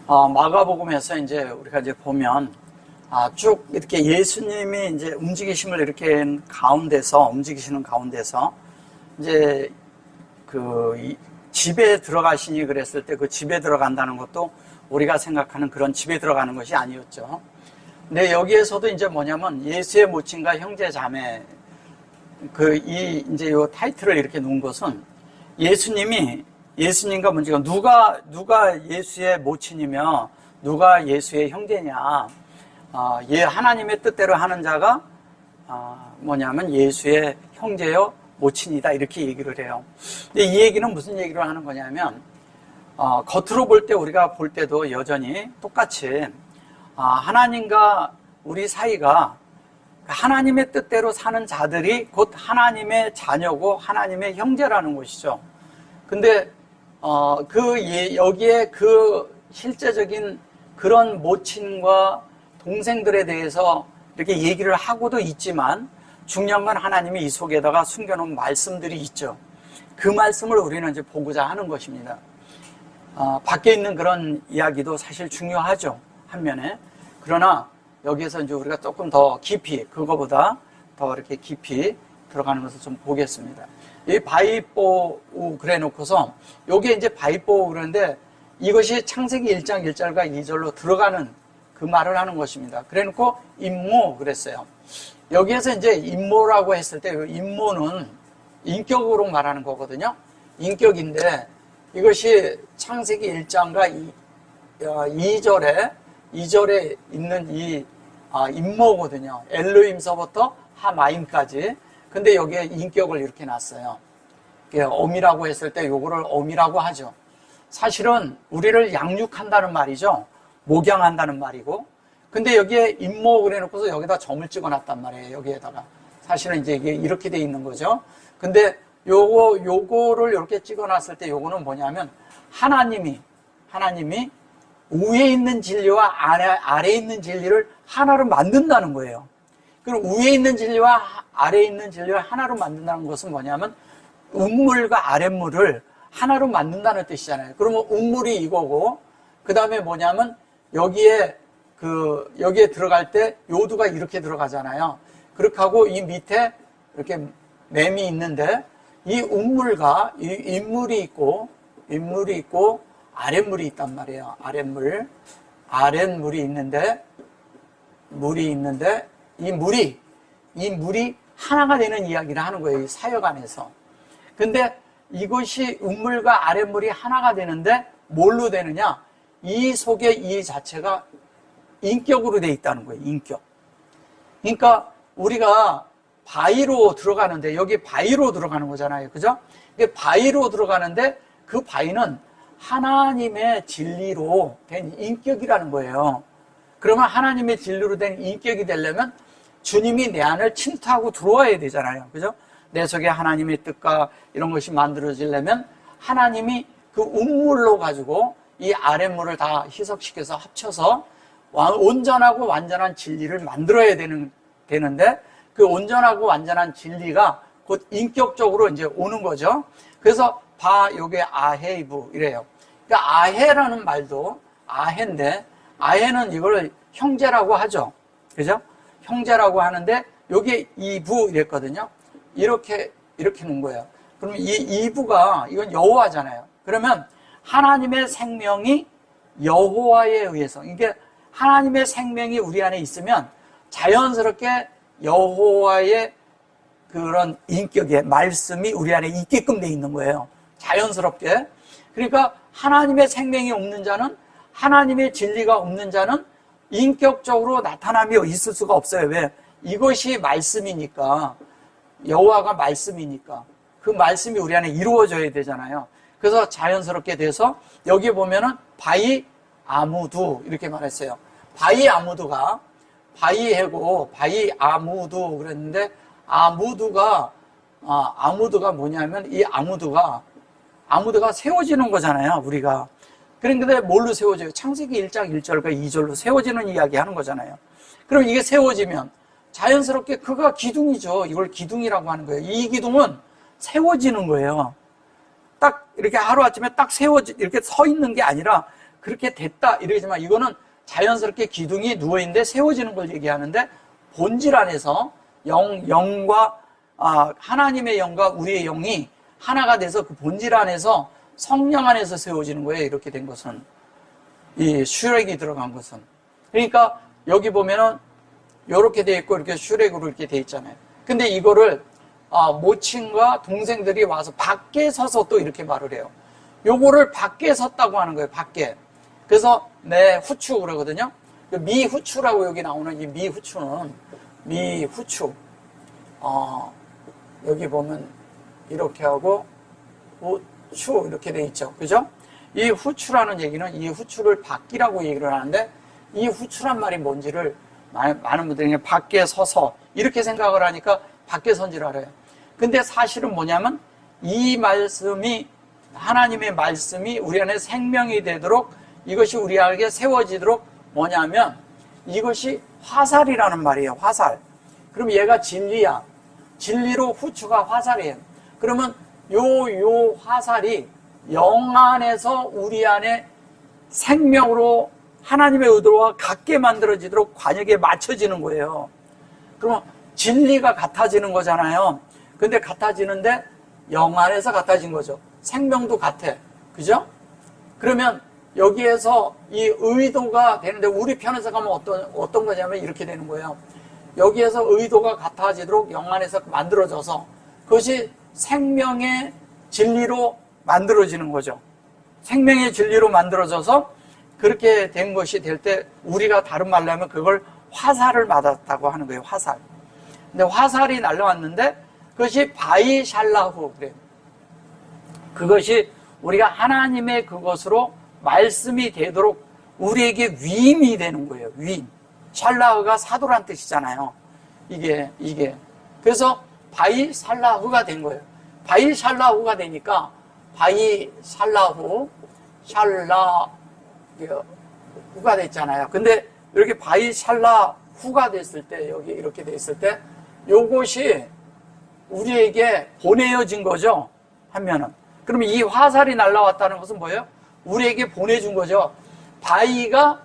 마가복음에서 이제 우리가 이제 보면 쭉 이렇게 예수님이 이제 움직이심을 이렇게 움직이시는 가운데서 이제 집에 들어가시니 그랬을 때 그 집에 들어간다는 것도 우리가 생각하는 그런 집에 들어가는 것이 아니었죠. 근데 여기에서도 이제 뭐냐면 예수의 모친과 형제 자매 이제 요 타이틀을 이렇게 놓은 것은 예수님과 문제가 누가 예수의 모친이며 누가 예수의 형제냐. 하나님의 뜻대로 하는 자가 뭐냐면 예수의 형제요 모친이다 이렇게 얘기를 해요. 근데 이 얘기는 무슨 얘기를 하는 거냐면 겉으로 볼 때 우리가 볼 때도 여전히 똑같이 하나님과 우리 사이가 하나님의 뜻대로 사는 자들이 곧 하나님의 자녀고 하나님의 형제라는 것이죠. 근데 여기에 그 실제적인 그런 모친과 동생들에 대해서 이렇게 얘기를 하고도 있지만 중요한 건 하나님이 이 속에다가 숨겨놓은 말씀들이 있죠. 그 말씀을 우리는 이제 보고자 하는 것입니다. 밖에 있는 그런 이야기도 사실 중요하죠, 한면에. 그러나 여기에서 이제 우리가 조금 더 깊이, 그거보다 더 이렇게 깊이 들어가는 것을 좀 보겠습니다. 이 바이뽀우 그래 놓고서, 요게 이제 바이뽀우 그러는데 이것이 창세기 1장 1절과 2절로 들어가는 그 말을 하는 것입니다. 그래 놓고 임모 그랬어요. 여기에서 이제 임모라고 했을 때, 임모는 인격으로 말하는 거거든요. 인격인데, 이것이 창세기 1장과 2절에 있는 이 임모거든요. 엘로힘서부터 하마임까지. 근데 여기에 인격을 이렇게 놨어요. 어미라고 했을 때 요거를 어미라고 하죠. 사실은 우리를 양육한다는 말이죠. 목양한다는 말이고. 근데 여기에 임모 그래 놓고서 여기다 점을 찍어 놨단 말이에요. 여기에다가. 사실은 이제 이게 이렇게 돼 있는 거죠. 근데 요거를 이렇게 찍어 놨을 때 요거는 뭐냐면 하나님이 위에 있는 진리와 아래에 있는 진리를 하나로 만든다는 거예요. 그럼 위에 있는 진리와 아래에 있는 진리를 하나로 만든다는 것은 뭐냐면 음물과 아랫물을 하나로 만든다는 뜻이잖아요. 그러면 음물이 이거고, 그 다음에 뭐냐면 여기에 들어갈 때 요두가 이렇게 들어가잖아요. 그렇게 하고 이 밑에 이렇게 맴이 있는데 이 음물과 이 인물이 있고 아랫물이 있단 말이에요. 아랫물이 있는데 이 물이 하나가 되는 이야기를 하는 거예요. 이 사역 안에서. 근데 이것이 음물과 아랫물이 하나가 되는데 뭘로 되느냐? 이 속에 이 자체가 인격으로 돼 있다는 거예요. 인격. 그러니까 우리가 바위로 들어가는데, 여기 바위로 들어가는 거잖아요. 그죠? 바위로 들어가는데 그 바위는 하나님의 진리로 된 인격이라는 거예요. 그러면 하나님의 진리로 된 인격이 되려면 주님이 내 안을 침투하고 들어와야 되잖아요. 그죠? 내 속에 하나님의 뜻과 이런 것이 만들어지려면 하나님이 그 음물로 가지고 이 아랫물을 다 희석시켜서 합쳐서 온전하고 완전한 진리를 만들어야 되는데 그 온전하고 완전한 진리가 곧 인격적으로 이제 오는 거죠. 그래서 요게 아헤이브 이래요. 그러니까 아헤라는 말도 아헤인데, 아헤는 이걸 형제라고 하죠. 그죠? 형제라고 하는데 요게 이부 이랬거든요. 이렇게 놓은 거예요. 그러면 이 이부가 이건 여호와잖아요. 그러면 하나님의 생명이 여호와에 의해서, 이게 하나님의 생명이 우리 안에 있으면 자연스럽게 여호와의 그런 인격의 말씀이 우리 안에 있게끔 돼 있는 거예요. 자연스럽게. 그러니까 하나님의 생명이 없는 자는, 하나님의 진리가 없는 자는 인격적으로 나타남이 있을 수가 없어요. 왜? 이것이 말씀이니까. 여호와가 말씀이니까. 그 말씀이 우리 안에 이루어져야 되잖아요. 그래서 자연스럽게 돼서 여기 보면은 바이 아무두 이렇게 말했어요. 바이 아무두가 바이해고 바이 아무두 그랬는데, 아무두가 뭐냐면 이 아무두가 세워지는 거잖아요, 우리가. 그런데 뭘로 세워져요? 창세기 1장 1절과 2절로 세워지는 이야기 하는 거잖아요. 그럼 이게 세워지면 자연스럽게 그가 기둥이죠. 이걸 기둥이라고 하는 거예요. 이 기둥은 세워지는 거예요. 딱 이렇게 하루아침에 딱 이렇게 서 있는 게 아니라 그렇게 됐다 이러지만 이거는 자연스럽게 기둥이 누워있는데 세워지는 걸 얘기하는데 본질 안에서 영과 하나님의 영과 우리의 영이 하나가 돼서 그 본질 안에서 성령 안에서 세워지는 거예요. 이렇게 된 것은 이 슈렉이 들어간 것은. 그러니까 여기 보면은 이렇게 돼 있고 이렇게 슈렉으로 이렇게 돼 있잖아요. 근데 이거를 모친과 동생들이 와서 밖에 서서 또 이렇게 말을 해요. 요거를 밖에 섰다고 하는 거예요. 밖에. 그래서 후추 그러거든요. 미후추라고 여기 나오는 이 미후추는 미후추. 여기 보면 이렇게 하고 후추 이렇게 돼 있죠. 그죠? 이 후추라는 얘기는 이 후추를 밖이라고 얘기를 하는데 이 후추란 말이 뭔지를 많은 분들이 그냥 밖에 서서 이렇게 생각을 하니까 밖에 선지를 알아요. 근데 사실은 뭐냐면 이 말씀이 하나님의 말씀이 우리 안에 생명이 되도록 이것이 우리에게 세워지도록 뭐냐면 이것이 화살이라는 말이에요. 화살. 그럼 얘가 진리야. 진리로 후추가 화살이에요. 그러면 요 화살이 영 안에서 우리 안에 생명으로 하나님의 의도와 같게 만들어지도록 관역에 맞춰지는 거예요. 그러면 진리가 같아지는 거잖아요. 근데 같아지는데 영 안에서 같아진 거죠. 생명도 같아. 그죠? 그러면 여기에서 이 의도가 되는데 우리 편에서 가면 어떤 거냐면 이렇게 되는 거예요. 여기에서 의도가 같아지도록 영 안에서 만들어져서 그것이 생명의 진리로 만들어지는 거죠. 생명의 진리로 만들어져서 그렇게 된 것이 될 때 우리가 다른 말로 하면 그걸 화살을 맞았다고 하는 거예요. 화살. 근데 화살이 날라왔는데 그것이 바이샬라후 그래요. 그것이 우리가 하나님의 그것으로 말씀이 되도록 우리에게 위임이 되는 거예요. 위임. 샬라흐가 사도란 뜻이잖아요. 이게. 그래서 바이샬라후가 된 거예요. 바이샬라후가 되니까 바이샬라후, 샬라후가 됐잖아요. 근데 이렇게 바이샬라후가 됐을 때, 여기 이렇게 됐을 때, 요것이 우리에게 보내어진 거죠. 하면은. 그러면 이 화살이 날라왔다는 것은 뭐예요? 우리에게 보내준 거죠. 바위가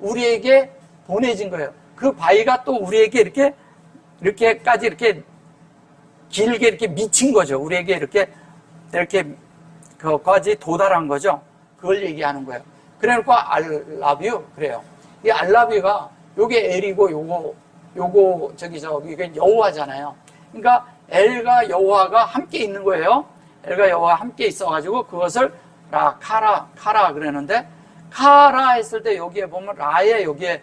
우리에게 보내진 거예요. 그 바위가 또 우리에게 이렇게까지 이렇게 길게 이렇게 미친 거죠. 우리에게 이렇게 그까지 도달한 거죠. 그걸 얘기하는 거예요. 그래놓고 I love you 그래요. 이 I love you가 요게 L이고 요거 이게 여호와잖아요. 그러니까 엘과 여호와가 함께 있는 거예요. 엘과 여호와가 함께 있어가지고 그것을 카라 그러는데 카라 했을 때 여기에 보면 라에 여기에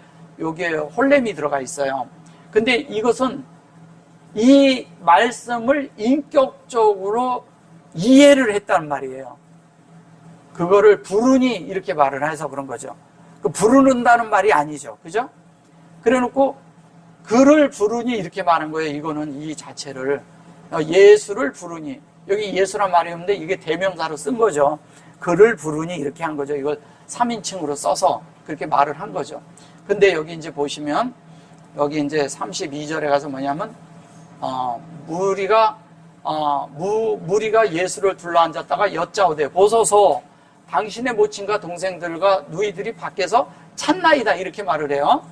홀렘이 들어가 있어요. 근데 이것은 이 말씀을 인격적으로 이해를 했단 말이에요. 그거를 부르니 이렇게 말을 해서 그런 거죠. 그 부르는다는 말이 아니죠. 그죠? 그래 놓고 그를 부르니 이렇게 말한 거예요. 이거는 이 자체를 예수를 부르니 여기 예수란 말이 없는데 이게 대명사로 쓴 거죠. 그를 부르니 이렇게 한 거죠. 이걸 3인칭으로 써서 그렇게 말을 한 거죠. 근데 여기 이제 보시면 여기 이제 32절에 가서 뭐냐면 무리가 예수를 둘러앉았다가 여짜오되 보소서 당신의 모친과 동생들과 누이들이 밖에서 찾나이다 이렇게 말을 해요.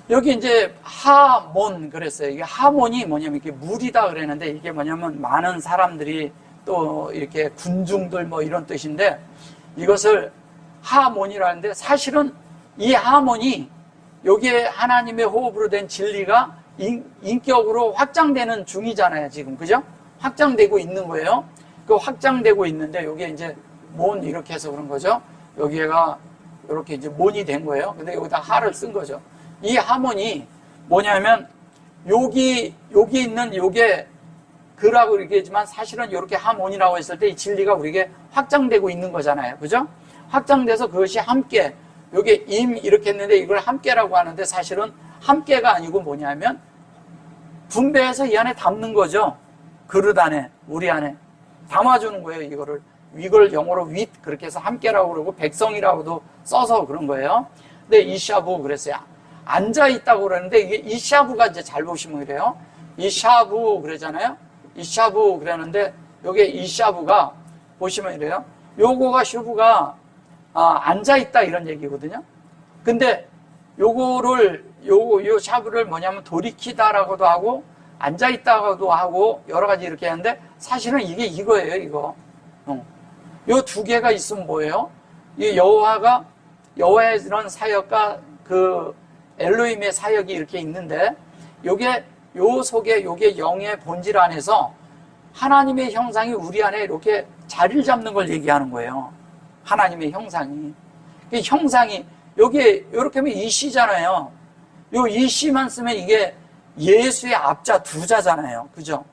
여기 이제 하몬 그랬어요. 이게 하몬이 뭐냐면 이게 무리다 그랬는데 이게 뭐냐면 많은 사람들이 또 이렇게 군중들 뭐 이런 뜻인데 이것을 하몬이라는데 사실은 이 하몬이 여기에 하나님의 호흡으로 된 진리가 인격으로 확장되는 중이잖아요, 지금. 그죠? 확장되고 있는 거예요. 그 확장되고 있는데 여기에 이제 몬 이렇게 해서 그런 거죠. 여기가 이렇게 이제 몬이 된 거예요. 근데 여기다 하를 쓴 거죠. 이 하몬이 뭐냐면 여기 있는 요게 그라고 얘기하지만 사실은 이렇게 하몬이라고 했을 때 이 진리가 우리에게 확장되고 있는 거잖아요. 그죠? 확장돼서 그것이 함께 요게 이렇게 했는데 이걸 함께라고 하는데 사실은 함께가 아니고 뭐냐면 분배해서 이 안에 담는 거죠. 그릇 안에, 우리 안에 담아주는 거예요. 이걸 영어로 윗 그렇게 해서 함께라고 그러고 백성이라고도 써서 그런 거예요. 근데 이샤부 그랬어요. 앉아있다고 그러는데 이게 이샤부가 이제 잘 보시면 그래요. 이샤부 그러잖아요. 이샤부 그러는데 여기에 이샤부가 보시면 이래요. 요거가 슈부가 앉아있다 이런 얘기거든요. 근데 요거를 요 샤브를 뭐냐면 돌이키다라고도 하고 앉아있다고도 하고 여러 가지 이렇게 하는데 사실은 이게 이거예요. 이거 요 두 개가 있으면 뭐예요? 이 여호와의 이런 사역과 그 엘로힘의 사역이 이렇게 있는데 요게 요 속에 요게 영의 본질 안에서 하나님의 형상이 우리 안에 이렇게 자리를 잡는 걸 얘기하는 거예요. 하나님의 형상이. 그 형상이 여기 이렇게 하면 이씨잖아요. 요 이씨만 쓰면 이게 예수의 앞자 두자잖아요. 그죠?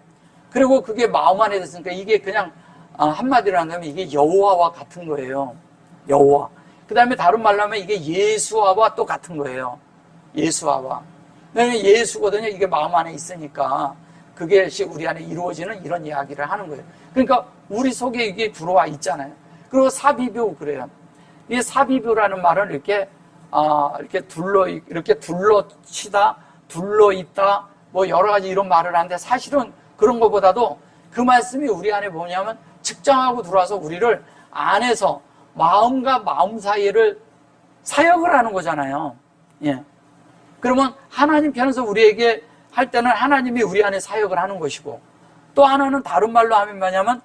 그리고 그게 마음 안에 됐으니까 이게 그냥 한마디로 한다면 이게 여호와와 같은 거예요. 여호와. 그 다음에 다른 말로 하면 이게 예수와와 또 같은 거예요. 예수와와. 왜냐면 예수거든요. 이게 마음 안에 있으니까 그게 우리 안에 이루어지는 이런 이야기를 하는 거예요. 그러니까 우리 속에 이게 들어와 있잖아요. 그리고 사비뷰 그래요. 이 사비뷰라는 말은 이렇게 둘러치다, 둘러있다, 뭐 여러 가지 이런 말을 하는데 사실은 그런 것보다도 그 말씀이 우리 안에 뭐냐면 측정하고 들어와서 우리를 안에서 마음과 마음 사이를 사역을 하는 거잖아요. 예. 그러면 하나님 편에서 우리에게 할 때는 하나님이 우리 안에 사역을 하는 것이고 또 하나는 다른 말로 하면 뭐냐면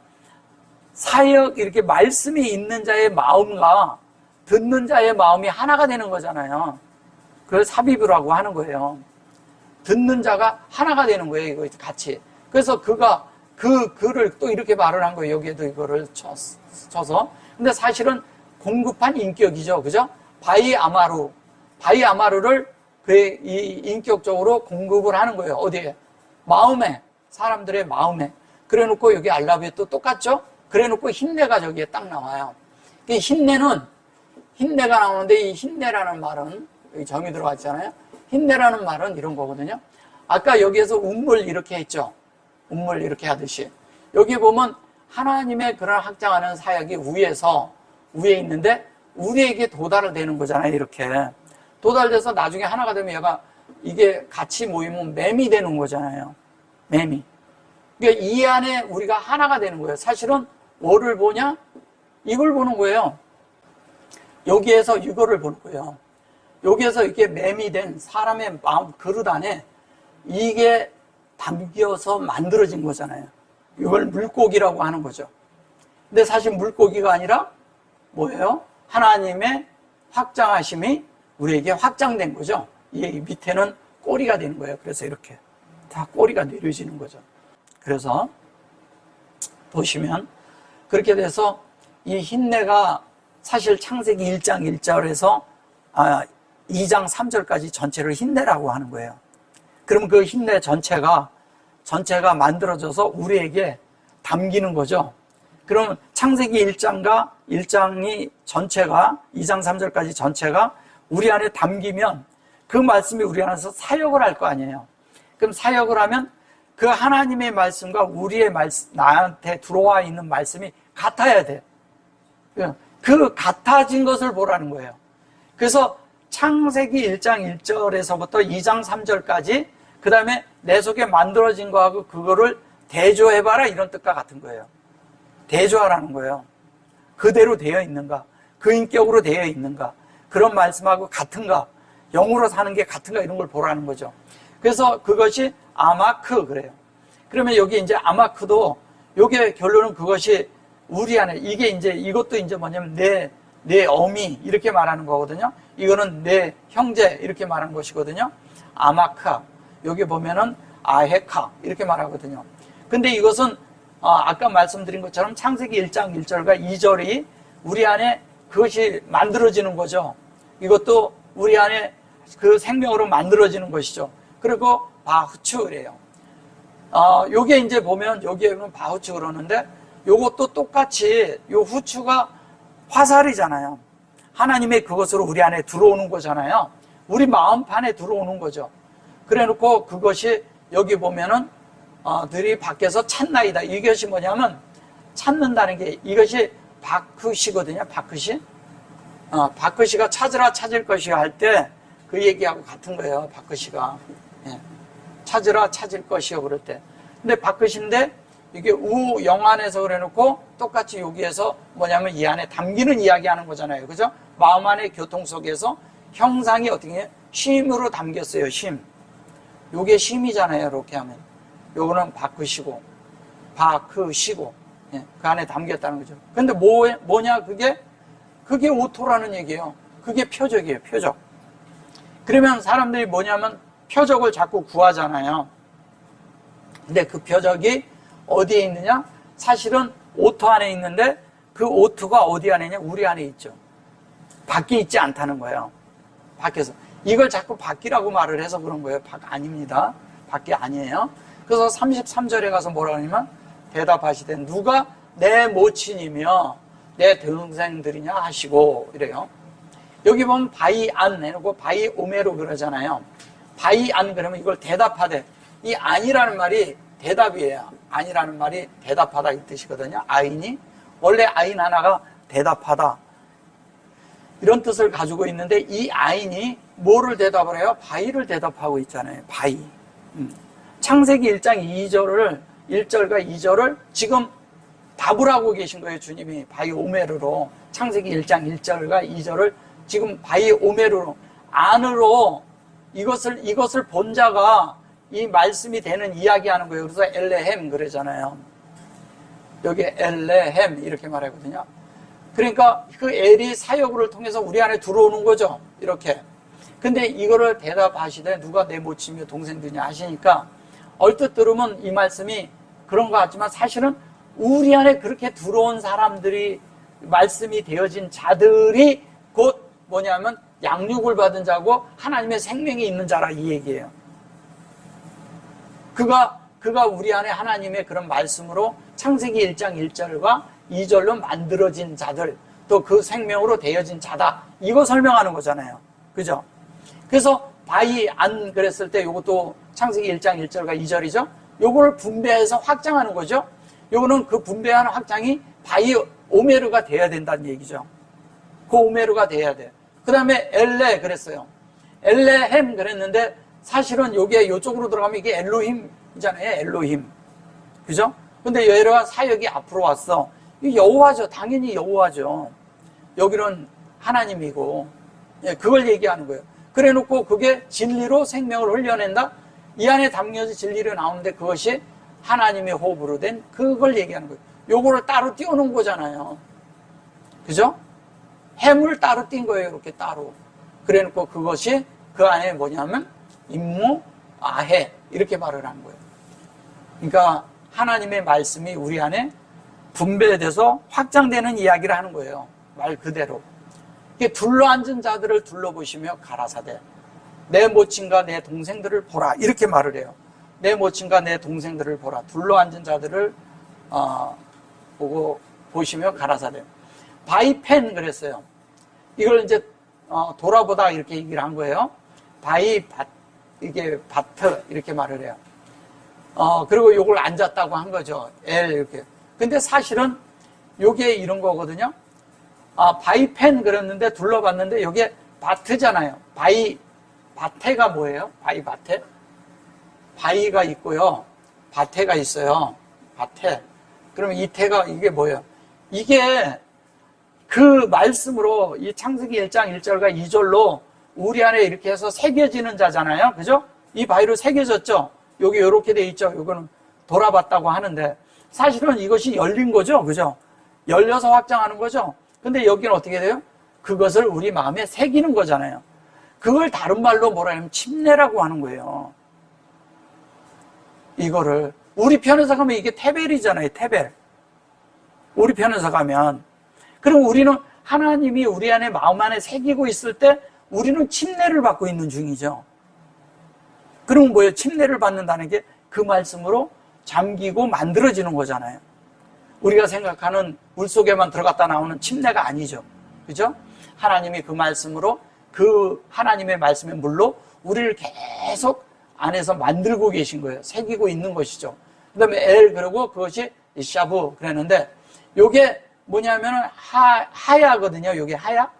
사역 이렇게 말씀이 있는 자의 마음과 듣는 자의 마음이 하나가 되는 거잖아요. 그걸 삽입이라고 하는 거예요. 듣는 자가 하나가 되는 거예요. 이거 같이. 그래서 그가 그 글을 또 이렇게 말을 한 거예요. 여기에도 이거를 쳐서. 근데 사실은 공급한 인격이죠. 그죠? 바이아마루를 그의 이 인격적으로 공급을 하는 거예요. 어디에? 마음에. 사람들의 마음에. 그래 놓고 여기 알라뷰에 또 똑같죠? 그래 놓고 힘내가 저기에 딱 나와요. 힘내가 나오는데 이 힘내라는 말은 여기 정이 들어갔잖아요. 힘내라는 말은 이런 거거든요. 아까 여기에서 운물 이렇게 했죠. 운물 이렇게 하듯이. 여기 보면 하나님의 그런 확장하는 사역이 위에 있는데 우리에게 도달을 되는 거잖아요. 이렇게. 도달돼서 나중에 하나가 되면 얘가 이게 같이 모이면 맴이 되는 거잖아요. 맴이. 그러니까 이 안에 우리가 하나가 되는 거예요. 사실은 뭐를 보냐? 이걸 보는 거예요. 여기에서 이거를 보는 거예요. 여기에서 이렇게 맴이 된 사람의 마음 그릇 안에 이게 담겨서 만들어진 거잖아요. 이걸 물고기라고 하는 거죠. 근데 사실 물고기가 아니라 뭐예요? 하나님의 확장하심이 우리에게 확장된 거죠. 이 밑에는 꼬리가 되는 거예요. 그래서 이렇게 다 꼬리가 내려지는 거죠. 그래서 보시면 그렇게 돼서 이 힘내가 사실 창세기 1장 1절에서 2장 3절까지 전체를 힘내라고 하는 거예요. 그럼 그 힘내 전체가 만들어져서 우리에게 담기는 거죠. 그럼 창세기 1장이 전체가 2장 3절까지 전체가 우리 안에 담기면 그 말씀이 우리 안에서 사역을 할 거 아니에요. 그럼 사역을 하면 그 하나님의 말씀과 우리의 말씀, 나한테 들어와 있는 말씀이 같아야 돼. 그 같아진 것을 보라는 거예요. 그래서 창세기 1장 1절에서부터 2장 3절까지 그 다음에 내 속에 만들어진 거하고 그거를 대조해봐라 이런 뜻과 같은 거예요. 대조하라는 거예요. 그대로 되어 있는가? 그 인격으로 되어 있는가? 그런 말씀하고 같은가? 영으로 사는 게 같은가? 이런 걸 보라는 거죠. 그래서 그것이 아마크 그래요. 그러면 여기 이제 아마크도 요게 결론은 그것이 우리 안에 이것도 이제 뭐냐면 내 어미 이렇게 말하는 거거든요. 이거는 내 형제 이렇게 말하는 것이거든요. 아마카 여기 보면은 아헤카 이렇게 말하거든요. 근데 이것은 아까 말씀드린 것처럼 창세기 1장 1절과 2절이 우리 안에 그것이 만들어지는 거죠. 이것도 우리 안에 그 생명으로 만들어지는 것이죠. 그리고 바후추래요. 요게 이제 보면 여기에 보면 바후추 그러는데 요것도 똑같이 요 후추가 화살이잖아요. 하나님의 그것으로 우리 안에 들어오는 거잖아요. 우리 마음판에 들어오는 거죠. 그래 놓고 그것이 여기 보면은 들이 밖에서 찾나이다. 이것이 뭐냐면 찾는다는 게 이것이 바크시거든요. 바크시. 바크시가 찾으라 찾을 것이야 할 때 그 얘기하고 같은 거예요. 바크시가. 예. 찾으라 찾을 것이요 그럴 때. 근데 바크시인데 여기 보면은 이게 뭐냐면 찾는다는 게 이것이 바크시거든요. 바크시. 바크시가 찾으라 찾을 것이야 할 때 그 얘기하고 같은 거예요. 바크시가. 예. 찾으라 찾을 것이요 그럴 때. 근데 이게 우영안에서 그래놓고 똑같이 여기에서 뭐냐면 이 안에 담기는 이야기 하는 거잖아요. 그죠? 마음 안의 교통 속에서 형상이 어떻게 해? 쉼으로 담겼어요. 쉼. 요게 쉼이잖아요. 이렇게 하면. 요거는 바크시고, 바크시고, 예, 그 안에 담겼다는 거죠. 근데 뭐냐, 그게 오토라는 얘기예요. 그게 표적이에요. 표적. 그러면 사람들이 뭐냐면 표적을 자꾸 구하잖아요. 근데 그 표적이 어디에 있느냐? 사실은 오토 안에 있는데 그 오토가 어디 안에 있냐? 우리 안에 있죠. 밖에 있지 않다는 거예요. 밖에서. 이걸 자꾸 밖이라고 말을 해서 그런 거예요. 밖 아닙니다. 밖이 아니에요. 그래서 33절에 가서 뭐라 하냐면 대답하시되 누가 내 모친이며 내 동생들이냐 하시고 이래요. 여기 보면 바이 안 해놓고 바이 오메로 그러잖아요. 바이 안 그러면 이걸 대답하되 이 안이라는 말이 대답이에요. 안이라는 말이 대답하다 이 뜻이거든요. 아인이 원래 아인 하나가 대답하다 이런 뜻을 가지고 있는데 이 아인이 뭐를 대답을 해요? 바이를 대답하고 있잖아요. 바이. 창세기 1장 1절과 2절을 지금 답을 하고 계신 거예요. 주님이 바이 오메르로 창세기 1장 1절과 2절을 지금 바이 오메르로 안으로 이것을 본 자가 이 말씀이 되는 이야기하는 거예요. 그래서 엘레헴 그러잖아요. 여기 엘레헴 이렇게 말하거든요. 그러니까 그 엘이 사역을 통해서 우리 안에 들어오는 거죠. 이렇게. 근데 이거를 대답하시되 누가 내 모친이며 동생들이냐 하시니까 얼뜻 들으면 이 말씀이 그런 것 같지만 사실은 우리 안에 그렇게 들어온 사람들이 말씀이 되어진 자들이 곧 뭐냐면 양육을 받은 자고 하나님의 생명이 있는 자라 이 얘기예요. 그가 우리 안에 하나님의 그런 말씀으로 창세기 1장 1절과 2절로 만들어진 자들 또 그 생명으로 되어진 자다. 이거 설명하는 거잖아요. 그죠? 그래서 바이 안 그랬을 때 요것도 창세기 1장 1절과 2절이죠. 요거를 분배해서 확장하는 거죠. 요거는 그 분배하는 확장이 바이 오메르가 돼야 된다는 얘기죠. 그 오메르가 돼야 돼. 그 다음에 엘레 그랬어요. 엘레헴 그랬는데 사실은 요게 요쪽으로 들어가면 이게 엘로힘이잖아요. 엘로힘. 그죠? 근데 여호와 사역이 앞으로 왔어. 이 여호와죠. 당연히 여호와죠. 여기는 하나님이고. 예, 그걸 얘기하는 거예요. 그래 놓고 그게 진리로 생명을 흘려낸다? 이 안에 담겨서 진리로 나오는데 그것이 하나님의 호흡으로 된 그걸 얘기하는 거예요. 요거를 따로 띄워놓은 거잖아요. 그죠? 햄을 따로 띈 거예요. 이렇게 따로. 그래 놓고 그것이 그 안에 뭐냐면 임무, 아해 이렇게 말을 하는 거예요. 그러니까 하나님의 말씀이 우리 안에 분배돼서 확장되는 이야기를 하는 거예요. 말 그대로. 이게 둘러앉은 자들을 둘러보시며 가라사대 내 모친과 내 동생들을 보라 이렇게 말을 해요. 내 모친과 내 동생들을 보라. 둘러앉은 자들을 보고 보시며 가라사대. 바이펜 그랬어요. 이걸 이제 돌아보다 이렇게 얘기를 한 거예요. 이게 바트 이렇게 말을 해요. 그리고 요걸 앉았다고 한 거죠. L 이렇게. 근데 사실은 요게 이런 거거든요. 바이펜 그랬는데 둘러봤는데 요게 바트잖아요. 바테가 뭐예요? 바테? 바이가 있고요. 바테가 있어요. 바테. 그러면 이 태가 이게 뭐예요? 이게 그 말씀으로 이 창세기 1장 1절과 2절로 우리 안에 이렇게 해서 새겨지는 자잖아요. 그죠? 이 바위로 새겨졌죠? 여기 이렇게 돼 있죠? 이거는 돌아봤다고 하는데 사실은 이것이 열린 거죠. 그죠? 열려서 확장하는 거죠? 근데 여기는 어떻게 돼요? 그것을 우리 마음에 새기는 거잖아요. 그걸 다른 말로 뭐라 하면 침례라고 하는 거예요. 이거를 우리 편에서 가면 이게 테벨이잖아요. 테벨. 우리 편에서 가면 그럼 우리는 하나님이 우리 안에 마음 안에 새기고 있을 때 우리는 침례를 받고 있는 중이죠. 그럼 뭐예요? 침례를 받는다는 게 그 말씀으로 잠기고 만들어지는 거잖아요. 우리가 생각하는 물속에만 들어갔다 나오는 침례가 아니죠. 그죠? 하나님이 그 말씀으로 그 하나님의 말씀의 물로 우리를 계속 안에서 만들고 계신 거예요. 새기고 있는 것이죠. 그 다음에 엘 그러고 그것이 샤브 그랬는데 요게 뭐냐면은 하야거든요. 요게 하야.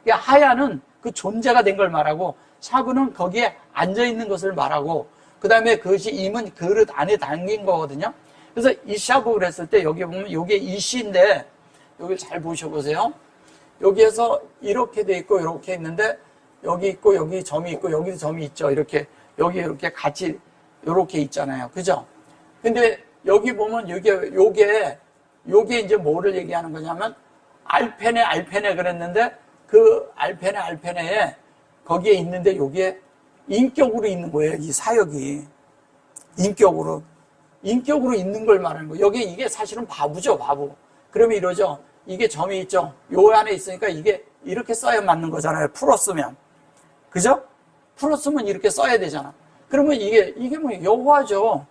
하야는 그 존재가 된 걸 말하고 샤브는 거기에 앉아있는 것을 말하고 그 다음에 그것이 임은 그릇 안에 담긴 거거든요. 그래서 이샤브 그랬을 때 여기 보면 이게 이시인데 여기 잘 보셔보세요. 여기에서 이렇게 돼 있고 이렇게 있는데 여기 있고 여기 점이 있고 여기도 점이 있죠. 이렇게 여기 이렇게 같이 이렇게 있잖아요. 그죠? 근데 여기 보면 요게 이제 뭐를 얘기하는 거냐면 알페네 그랬는데 그 알페네에 거기에 있는데 요게 인격으로 있는 거예요. 이 사역이 인격으로 있는 걸 말하는 거예요. 이게 사실은 바보죠, 바보. 그러면 이러죠. 이게 점이 있죠. 요 안에 있으니까 이게 이렇게 써야 맞는 거잖아요. 풀었으면. 그죠? 풀었으면 이렇게 써야 되잖아. 그러면 이게 뭐 여호와죠.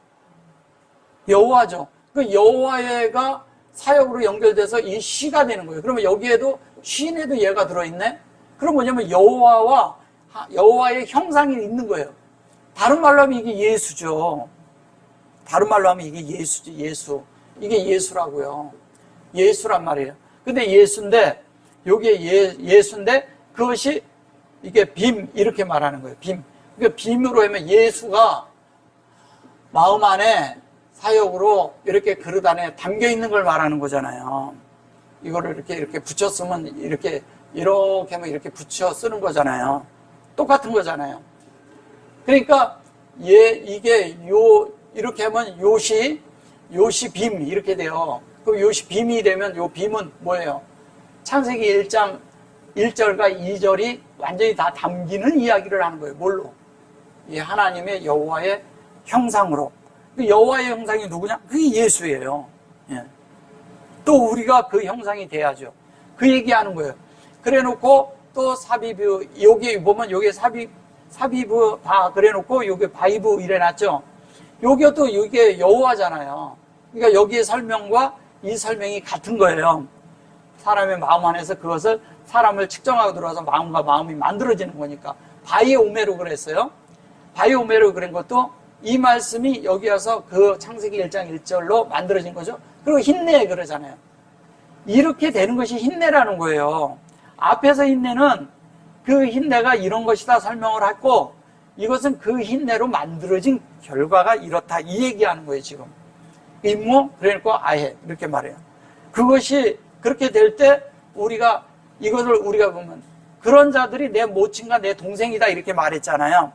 그 여호와가 사역으로 연결돼서 이 시가 되는 거예요. 그러면 여기에도 시인에도 얘가 들어있네? 그럼 뭐냐면 여호와의 형상이 있는 거예요. 다른 말로 하면 이게 예수죠. 다른 말로 하면 이게 예수지, 예수. 이게 예수라고요. 예수란 말이에요. 근데 예수인데, 요게 예수인데, 그것이 이게 빔, 이렇게 말하는 거예요. 빔. 그러니까 빔으로 하면 예수가 마음 안에 사역으로 이렇게 그릇 안에 담겨 있는 걸 말하는 거잖아요. 이거를 이렇게 붙여 쓰면 이렇게 하면 이렇게 붙여 쓰는 거잖아요. 똑같은 거잖아요. 그러니까 이게 이렇게 하면 요시 빔 이렇게 돼요. 그럼 요시 빔이 되면 요 빔은 뭐예요? 창세기 1장 1절과 2절이 완전히 다 담기는 이야기를 하는 거예요. 뭘로? 이 하나님의 여호와의 형상으로. 그 여호와의 형상이 누구냐? 그게 예수예요. 예. 또 우리가 그 형상이 돼야죠. 그 얘기하는 거예요. 그래 놓고 또 사비브, 여기 보면 여기 사비브 바 그래 놓고 여기 바이브 이래 놨죠. 여기도 이게 여호와잖아요. 그러니까 여기의 설명과 이 설명이 같은 거예요. 사람의 마음 안에서 그것을 사람을 측정하고 들어와서 마음과 마음이 만들어지는 거니까. 바이오메로 그랬어요. 바이오메로 그런 것도 이 말씀이 여기 와서 그 창세기 1장 1절로 만들어진 거죠. 그리고 힌내 그러잖아요. 이렇게 되는 것이 힌내라는 거예요. 앞에서 힌내는 그 힌내가 이런 것이다 설명을 했고, 이것은 그 힌내로 만들어진 결과가 이렇다 이 얘기하는 거예요. 지금 임무 그러니까 아예 이렇게 말해요. 그것이 그렇게 될 때 우리가 이것을 우리가 보면 그런 자들이 내 모친과 내 동생이다 이렇게 말했잖아요.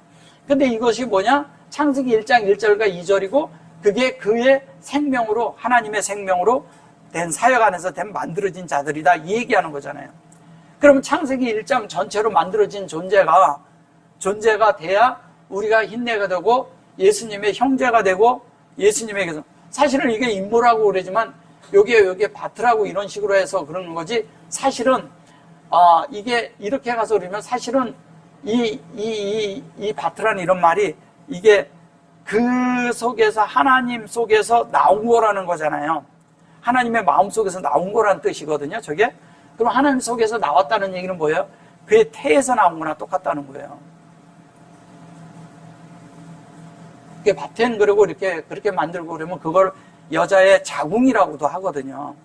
근데 이것이 뭐냐? 창세기 1장 1절과 2절이고 그게 그의 생명으로 하나님의 생명으로 된 사역 안에서 된 만들어진 자들이다 이 얘기하는 거잖아요. 그럼 창세기 1장 전체로 만들어진 존재가 돼야 우리가 힌내가 되고 예수님의 형제가 되고 예수님에게서 사실은 이게 인모라고 그러지만 여기에 바트라고 이런 식으로 해서 그러는 거지 사실은 이게 이렇게 가서 그러면 사실은 이 바트라는 이런 말이 이게 그 속에서 하나님 속에서 나온 거라는 거잖아요. 하나님의 마음 속에서 나온 거라는 뜻이거든요. 저게 그럼 하나님 속에서 나왔다는 얘기는 뭐예요? 그의 태에서 나온 거나 똑같다는 거예요. 그게 바텐 그러고 그렇게 만들고 그러면 그걸 여자의 자궁이라고도 하거든요.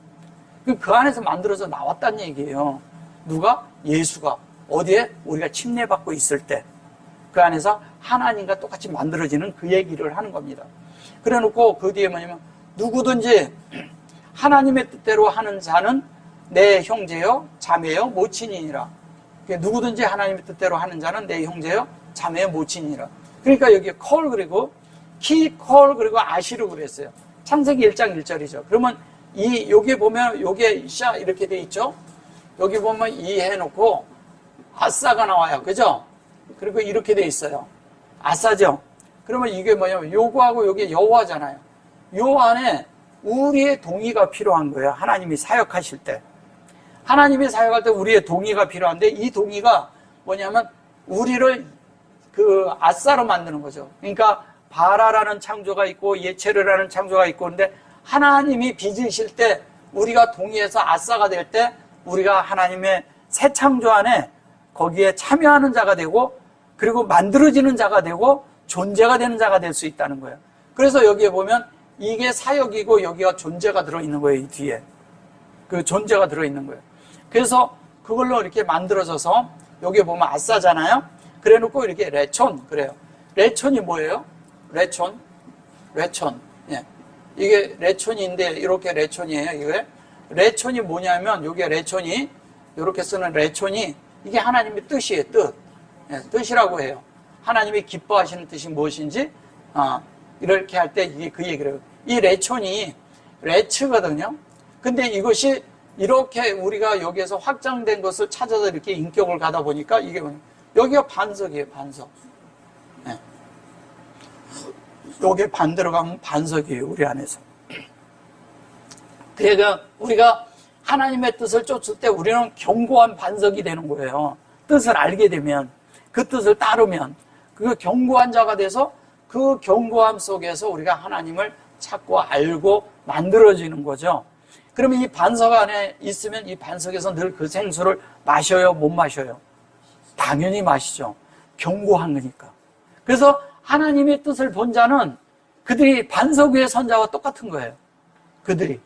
그 안에서 만들어서 나왔다는 얘기예요. 누가? 예수가. 어디에? 우리가 침례받고 있을 때. 그 안에서 하나님과 똑같이 만들어지는 그 얘기를 하는 겁니다. 그래 놓고 그 뒤에 뭐냐면 누구든지 하나님의 뜻대로 하는 자는 내 형제요, 자매요, 모친이니라. 누구든지 하나님의 뜻대로 하는 자는 내 형제요, 자매요, 모친이니라. 그러니까 여기 콜 그리고 콜 그리고 아시르 그랬어요. 창세기 1장 1절이죠. 그러면 여기 보면 요게 샤 이렇게 돼 있죠. 여기 보면 이 해놓고 아싸가 나와요. 그죠? 그리고 이렇게 돼 있어요. 아싸죠? 그러면 이게 뭐냐면 요거하고 요게 여호와잖아요. 요 안에 우리의 동의가 필요한 거예요. 하나님이 사역하실 때. 하나님이 사역할 때 우리의 동의가 필요한데 이 동의가 뭐냐면 우리를 그 아싸로 만드는 거죠. 그러니까 바라라는 창조가 있고 예체르라는 창조가 있고 근데 하나님이 빚으실 때 우리가 동의해서 아싸가 될 때 우리가 하나님의 새 창조 안에 거기에 참여하는 자가 되고 그리고 만들어지는 자가 되고 존재가 되는 자가 될 수 있다는 거예요. 그래서 여기에 보면 이게 사역이고 여기가 존재가 들어있는 거예요. 이 뒤에 그 존재가 들어있는 거예요. 그래서 그걸로 이렇게 만들어져서 여기에 보면 아싸잖아요. 그래 놓고 이렇게 레촌 그래요. 레촌이 뭐예요? 레촌 예. 이게 레촌인데 이렇게 레촌이에요. 이게 레촌이 뭐냐면 이게 레촌이 이렇게 쓰는 레촌이 이게 하나님의 뜻이에요. 뜻. 예, 뜻이라고 해요. 하나님이 기뻐하시는 뜻이 무엇인지 이렇게 할 때 이게 그 얘기를 해요. 이 레촌이 레츠거든요. 근데 이것이 이렇게 우리가 여기에서 확장된 것을 찾아서 이렇게 인격을 가다 보니까 이게 뭐냐. 여기가 반석이에요. 반석. 예. 여기에 반대로 가면 반석이에요. 우리 안에서. 그러니까 우리가 하나님의 뜻을 쫓을 때 우리는 견고한 반석이 되는 거예요. 뜻을 알게 되면, 그 뜻을 따르면 그 견고한 자가 돼서 그 견고함 속에서 우리가 하나님을 찾고 알고 만들어지는 거죠. 그러면 이 반석 안에 있으면 이 반석에서 늘 그 생수를 마셔요? 못 마셔요? 당연히 마시죠. 견고한 거니까. 그래서 하나님의 뜻을 본 자는 그들이 반석 위에 선 자와 똑같은 거예요. 그들이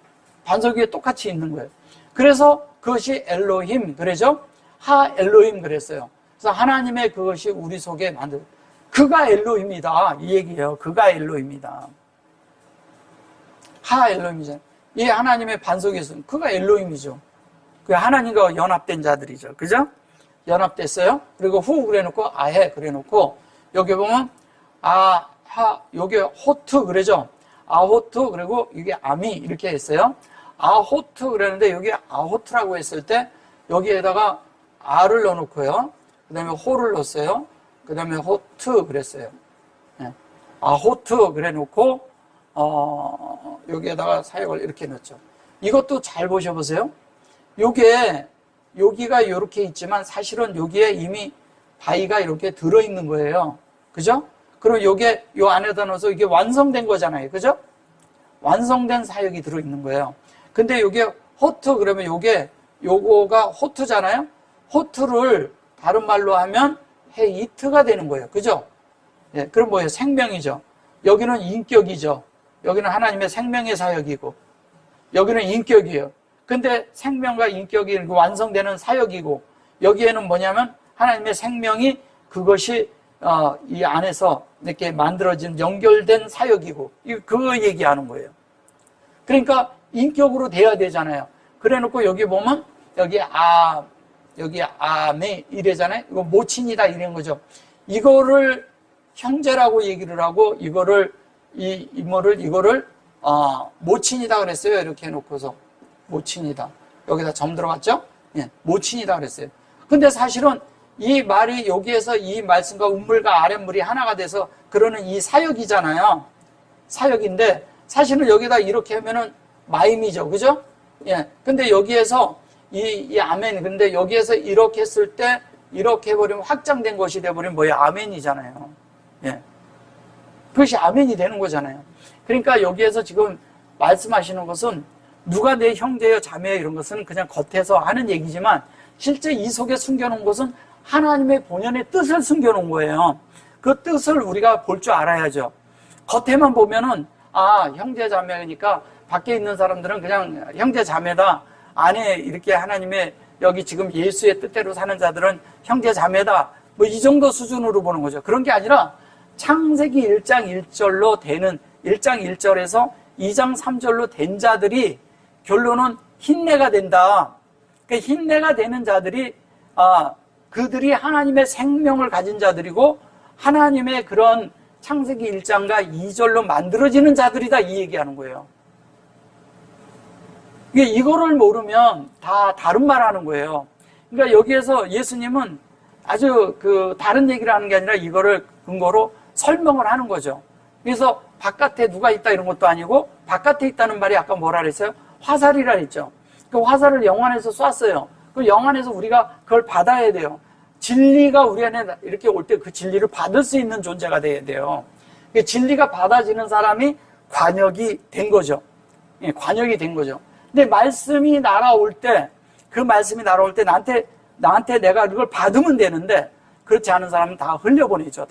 반석 위에 똑같이 있는 거예요. 그래서 그것이 엘로힘, 그러죠? 하 엘로힘 그랬어요. 그래서 하나님의 그것이 우리 속에 만들, 그가 엘로힘이다 이 얘기예요. 그가 엘로힘이다. 하 엘로힘이잖아요. 이 하나님의 반석에 있으면 그가 엘로힘이죠. 그 하나님과 연합된 자들이죠. 그죠? 연합됐어요. 그리고 후 그래놓고 아해 그래놓고 여기 보면 요게 호트 그러죠. 아호트 그리고 이게 아미 이렇게 했어요. 아호트 그랬는데 여기 아호트라고 했을 때 여기에다가 아를 넣어놓고요. 그 다음에 호를 넣었어요. 그 다음에 호트 그랬어요. 네. 아호트 그래놓고 여기에다가 사역을 이렇게 넣었죠. 이것도 잘 보셔보세요. 여기가 이렇게 있지만 사실은 여기에 이미 바위가 이렇게 들어있는 거예요. 그죠? 그럼 요게 요 안에다 넣어서 이게 완성된 거잖아요. 그죠? 완성된 사역이 들어있는 거예요. 근데 요게 호트 그러면 요거가 호트잖아요. 호트를 다른 말로 하면 헤이트가 되는 거예요. 그죠? 예, 그럼 뭐예요? 생명이죠. 여기는 인격이죠. 여기는 하나님의 생명의 사역이고 여기는 인격이에요. 근데 생명과 인격이 완성되는 사역이고 여기에는 뭐냐면 하나님의 생명이 그것이 이 안에서 이렇게 만들어진 연결된 사역이고 그거 얘기하는 거예요. 그러니까 인격으로 돼야 되잖아요. 그래놓고 여기 보면 여기 아메 이래잖아요. 이거 모친이다 이런 거죠. 이거를 형제라고 얘기를 하고 이거를 모친이다 그랬어요. 이렇게 해놓고서 모친이다. 여기다 점 들어갔죠? 예, 모친이다 그랬어요. 근데 사실은 이 말이 여기에서 이 말씀과 운물과 아랫물이 하나가 돼서 그러는 이 사역이잖아요. 사역인데 사실은 여기다 이렇게 하면은 마임이죠. 그죠? 예. 근데 여기에서 이 아멘. 근데 여기에서 이렇게 했을 때 이렇게 해버리면 확장된 것이 돼버리면 뭐예요? 아멘이잖아요. 예. 그것이 아멘이 되는 거잖아요. 그러니까 여기에서 지금 말씀하시는 것은 누가 내 형제여 자매여 이런 것은 그냥 겉에서 하는 얘기지만 실제 이 속에 숨겨놓은 것은 하나님의 본연의 뜻을 숨겨놓은 거예요. 그 뜻을 우리가 볼 줄 알아야죠. 겉에만 보면은 형제 자매니까 밖에 있는 사람들은 그냥 형제 자매다. 안에 이렇게 하나님의 여기 지금 예수의 뜻대로 사는 자들은 형제 자매다. 뭐 이 정도 수준으로 보는 거죠. 그런 게 아니라 창세기 1장 1절로 되는 1장 1절에서 2장 3절로 된 자들이 결론은 흰내가 된다. 그러니까 흰내가 되는 자들이 그들이 하나님의 생명을 가진 자들이고 하나님의 그런 창세기 1장과 2절로 만들어지는 자들이다 이 얘기하는 거예요. 이거를 모르면 다 다른 말 하는 거예요. 그러니까 여기에서 예수님은 아주 다른 얘기를 하는 게 아니라 이거를 근거로 설명을 하는 거죠. 그래서 바깥에 누가 있다 이런 것도 아니고 바깥에 있다는 말이 아까 뭐라 그랬어요? 화살이라 했죠. 그 화살을 영안에서 쐈어요. 그 영안에서 우리가 그걸 받아야 돼요. 진리가 우리 안에 이렇게 올 때 그 진리를 받을 수 있는 존재가 돼야 돼요. 진리가 받아지는 사람이 관역이 된 거죠. 예, 관역이 된 거죠. 근데 말씀이 날아올 때, 그 말씀이 날아올 때 나한테 내가 그걸 받으면 되는데 그렇지 않은 사람은 다 흘려보내죠.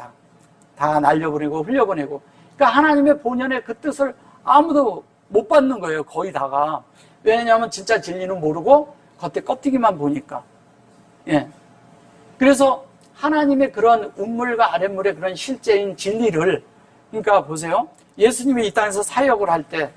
다 날려보내고 흘려보내고. 그러니까 하나님의 본연의 그 뜻을 아무도 못 받는 거예요. 거의 다가. 왜냐하면 진짜 진리는 모르고 겉에 껍데기만 보니까. 예. 그래서 하나님의 그런 운물과 아랫물의 그런 실제인 진리를, 그러니까 보세요. 예수님이 이 땅에서 사역을 할 때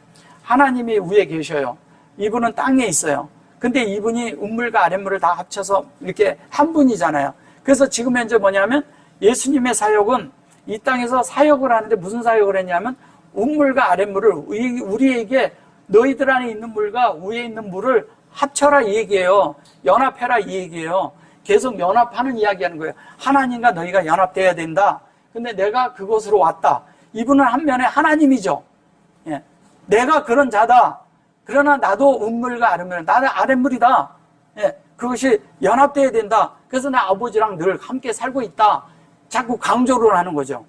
하나님이 위에 계셔요. 이분은 땅에 있어요. 근데 이분이 운물과 아랫물을 다 합쳐서 이렇게 한 분이잖아요. 그래서 지금 현재 뭐냐면 예수님의 사역은 이 땅에서 사역을 하는데 무슨 사역을 했냐면 운물과 아랫물을 우리에게 너희들 안에 있는 물과 위에 있는 물을 합쳐라 이 얘기예요. 연합해라 이 얘기예요. 계속 연합하는 이야기하는 거예요. 하나님과 너희가 연합돼야 된다. 근데 내가 그곳으로 왔다. 이분은 한면에 하나님이죠. 예. 내가 그런 자다. 그러나 나도 운물과 아랫물, 나는 아랫물이다. 예. 그것이 연합돼야 된다. 그래서 나 아버지랑 늘 함께 살고 있다. 자꾸 강조를 하는 거죠.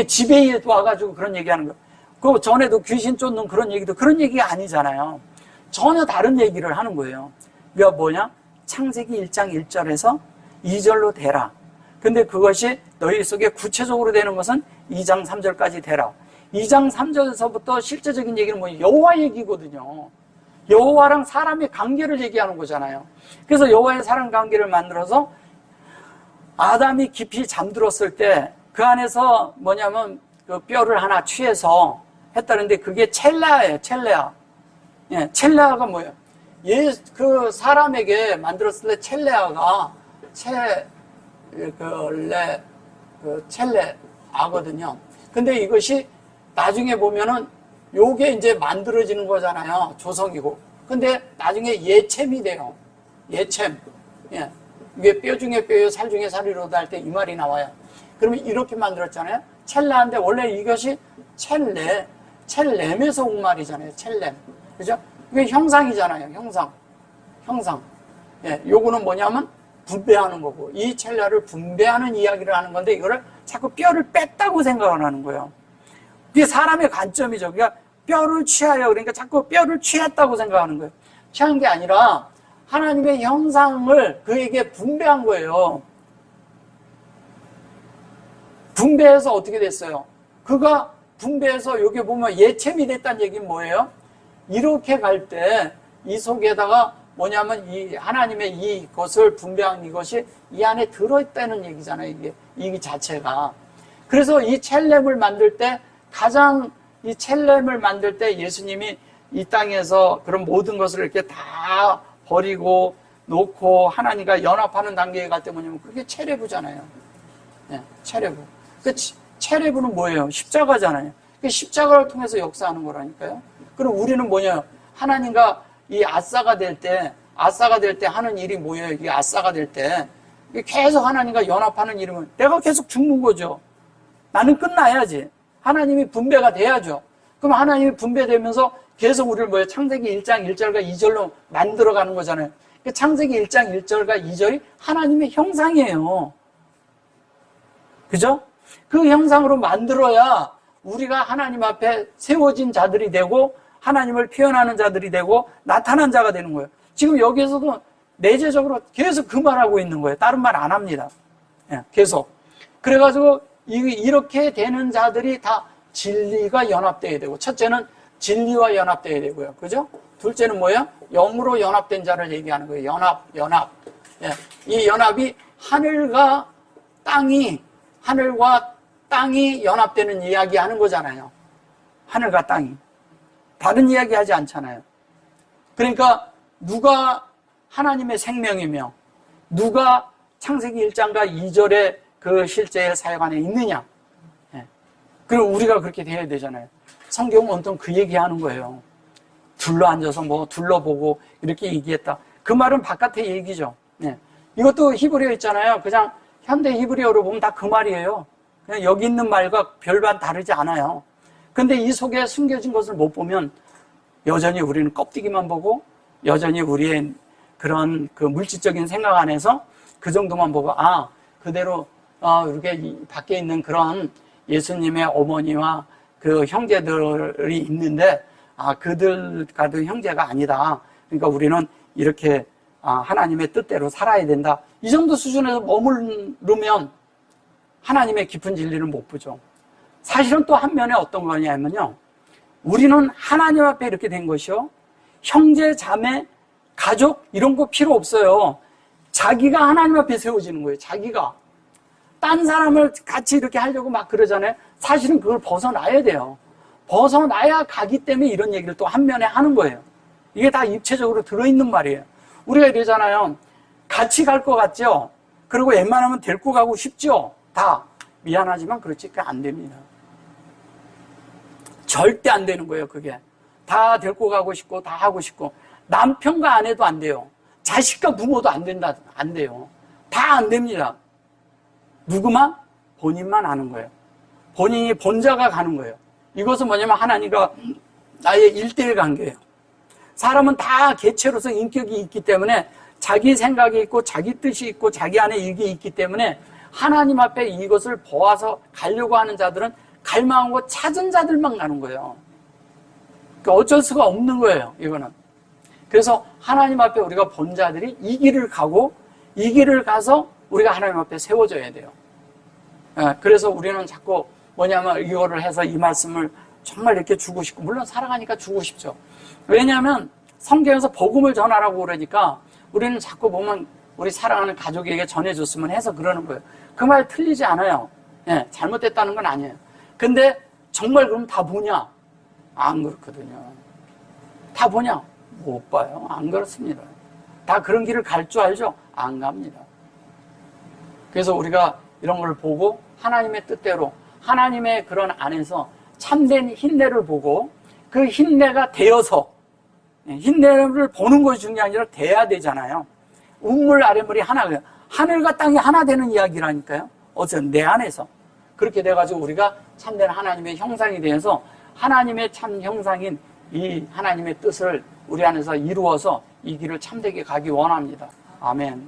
집에 와가지고 그런 얘기하는 거예요. 그 전에도 귀신 쫓는 그런 얘기도 그런 얘기가 아니잖아요. 전혀 다른 얘기를 하는 거예요. 그게 뭐냐? 창세기 1장 1절에서 2절로 되라. 근데 그것이 너희 속에 구체적으로 되는 것은 2장 3절까지 되라. 2장 3절에서부터 실제적인 얘기는 뭐예요? 여호와 얘기거든요. 여호와랑 사람의 관계를 얘기하는 거잖아요. 그래서 여호와의 사람 관계를 만들어서 아담이 깊이 잠들었을 때 그 안에서 뭐냐면 그 뼈를 하나 취해서 했다는데 그게 첼레아예요. 첼레아. 예, 첼레아가 뭐예요? 그 사람에게 만들었을 때 첼레아가 첼레아거든요. 근데 이것이 나중에 보면은 요게 이제 만들어지는 거잖아요. 조성이고. 근데 나중에 예챔이 돼요. 예챔. 예. 이게 뼈 중에 뼈요, 살 중에 살이로다 할 때 이 말이 나와요. 그러면 이렇게 만들었잖아요. 첼레아인데 원래 이것이 첼렘에서 온 말이잖아요. 첼렘. 그죠? 이게 형상이잖아요. 형상. 예. 요거는 뭐냐면 분배하는 거고, 이 첼레아를 분배하는 이야기를 하는 건데, 이거를 자꾸 뼈를 뺐다고 생각을 하는 거예요. 이게 사람의 관점이죠. 그러니까 뼈를 취하여, 그러니까 자꾸 뼈를 취했다고 생각하는 거예요. 취한 게 아니라 하나님의 형상을 그에게 분배한 거예요. 분배해서 어떻게 됐어요? 그가 분배해서 여기 보면 예챔이 됐다는 얘기는 뭐예요? 이렇게 갈 때 이 속에다가 뭐냐면 이 하나님의 이것을 분배한 이것이 이 안에 들어있다는 얘기잖아요. 이 자체가. 그래서 이 첼렘을 만들 때 가장 이 첼렘을 만들 때 예수님이 이 땅에서 그런 모든 것을 이렇게 다 버리고 놓고 하나님과 연합하는 단계에 갈 때 뭐냐면 그게 체레브잖아요. 네, 체레브. 그 체레브는 뭐예요? 십자가잖아요. 그 십자가를 통해서 역사하는 거라니까요. 그럼 우리는 뭐냐? 하나님과 이 아싸가 될 때 하는 일이 뭐예요? 이게 아싸가 될 때 계속 하나님과 연합하는 일이면 내가 계속 죽는 거죠. 나는 끝나야지. 하나님이 분배가 돼야죠. 그럼 하나님이 분배되면서 계속 우리를 뭐예요? 창세기 1장 1절과 2절로 만들어가는 거잖아요. 창세기 1장 1절과 2절이 하나님의 형상이에요. 그죠? 그 형상으로 만들어야 우리가 하나님 앞에 세워진 자들이 되고 하나님을 표현하는 자들이 되고 나타난 자가 되는 거예요. 지금 여기에서도 내재적으로 계속 그 말하고 있는 거예요. 다른 말 안 합니다. 계속. 그래가지고 이렇게 되는 자들이 다 진리가 연합되어야 되고, 첫째는 진리와 연합되어야 되고요. 그죠? 둘째는 뭐예요? 영으로 연합된 자를 얘기하는 거예요. 연합. 예. 이 연합이 하늘과 땅이 연합되는 이야기 하는 거잖아요. 하늘과 땅이. 다른 이야기 하지 않잖아요. 그러니까 누가 하나님의 생명이며 누가 창세기 1장과 2절의 그 실제의 사역 안에 있느냐. 예. 그리고 우리가 그렇게 돼야 되잖아요. 성경은 온통 그 얘기하는 거예요. 둘러앉아서 뭐 둘러보고 이렇게 얘기했다. 그 말은 바깥의 얘기죠. 예. 이것도 히브리어 있잖아요. 그냥 현대 히브리어로 보면 다 그 말이에요. 그냥 여기 있는 말과 별반 다르지 않아요. 근데 이 속에 숨겨진 것을 못 보면 여전히 우리는 껍데기만 보고 여전히 우리의 그런 그 물질적인 생각 안에서 그 정도만 보고 그대로 이렇게 밖에 있는 그런 예수님의 어머니와 그 형제들이 있는데 그들과도 형제가 아니다. 그러니까 우리는 이렇게 하나님의 뜻대로 살아야 된다. 이 정도 수준에서 머무르면 하나님의 깊은 진리를 못 보죠. 사실은 또 한 면에 어떤 거냐면요. 우리는 하나님 앞에 이렇게 된 것이요. 형제, 자매, 가족 이런 거 필요 없어요. 자기가 하나님 앞에 세워지는 거예요. 자기가. 딴 사람을 같이 이렇게 하려고 막 그러잖아요. 사실은 그걸 벗어나야 돼요. 벗어나야 가기 때문에 이런 얘기를 또 한 면에 하는 거예요. 이게 다 입체적으로 들어있는 말이에요. 우리가 이러잖아요. 같이 갈 것 같죠? 그리고 웬만하면 데리고 가고 싶죠? 다. 미안하지만 그렇지 안 됩니다. 절대 안 되는 거예요, 그게. 다 데리고 가고 싶고, 다 하고 싶고. 남편과 아내도 안 돼요. 자식과 부모도 안 된다, 안 돼요. 다 안 됩니다. 누구만? 본인만 아는 거예요. 본인이 본자가 가는 거예요. 이것은 뭐냐면 하나님과 나의 1:1 관계예요. 사람은 다 개체로서 인격이 있기 때문에 자기 생각이 있고 자기 뜻이 있고 자기 안에 일이 있기 때문에 하나님 앞에 이것을 보아서 가려고 하는 자들은 갈망하고 찾은 자들만 가는 거예요. 그러니까 어쩔 수가 없는 거예요, 이거는. 그래서 하나님 앞에 우리가 본 자들이 이 길을 가고 이 길을 가서 우리가 하나님 앞에 세워져야 돼요. 그래서 우리는 자꾸 뭐냐면 이거를 해서 이 말씀을 정말 이렇게 주고 싶고, 물론 살아가니까 주고 싶죠. 왜냐하면 성경에서 복음을 전하라고 그러니까 우리는 자꾸 보면 우리 사랑하는 가족에게 전해줬으면 해서 그러는 거예요. 그 말 틀리지 않아요. 잘못됐다는 건 아니에요. 근데 정말 그럼 다 보냐? 안 그렇거든요. 다 보냐? 못 봐요. 안 그렇습니다. 다 그런 길을 갈 줄 알죠? 안 갑니다. 그래서 우리가 이런 걸 보고 하나님의 뜻대로 하나님의 그런 안에서 참된 흰내를 보고 그 흰내가 되어서, 흰내를 보는 것이 중요한 게 아니라 돼야 되잖아요. 우물 아랫물이 하나예요. 하늘과 땅이 하나 되는 이야기라니까요. 어쨌든 내 안에서 그렇게 돼가지고 우리가 참된 하나님의 형상이 되어서 하나님의 참 형상인 이 하나님의 뜻을 우리 안에서 이루어서 이 길을 참되게 가기 원합니다. 아멘.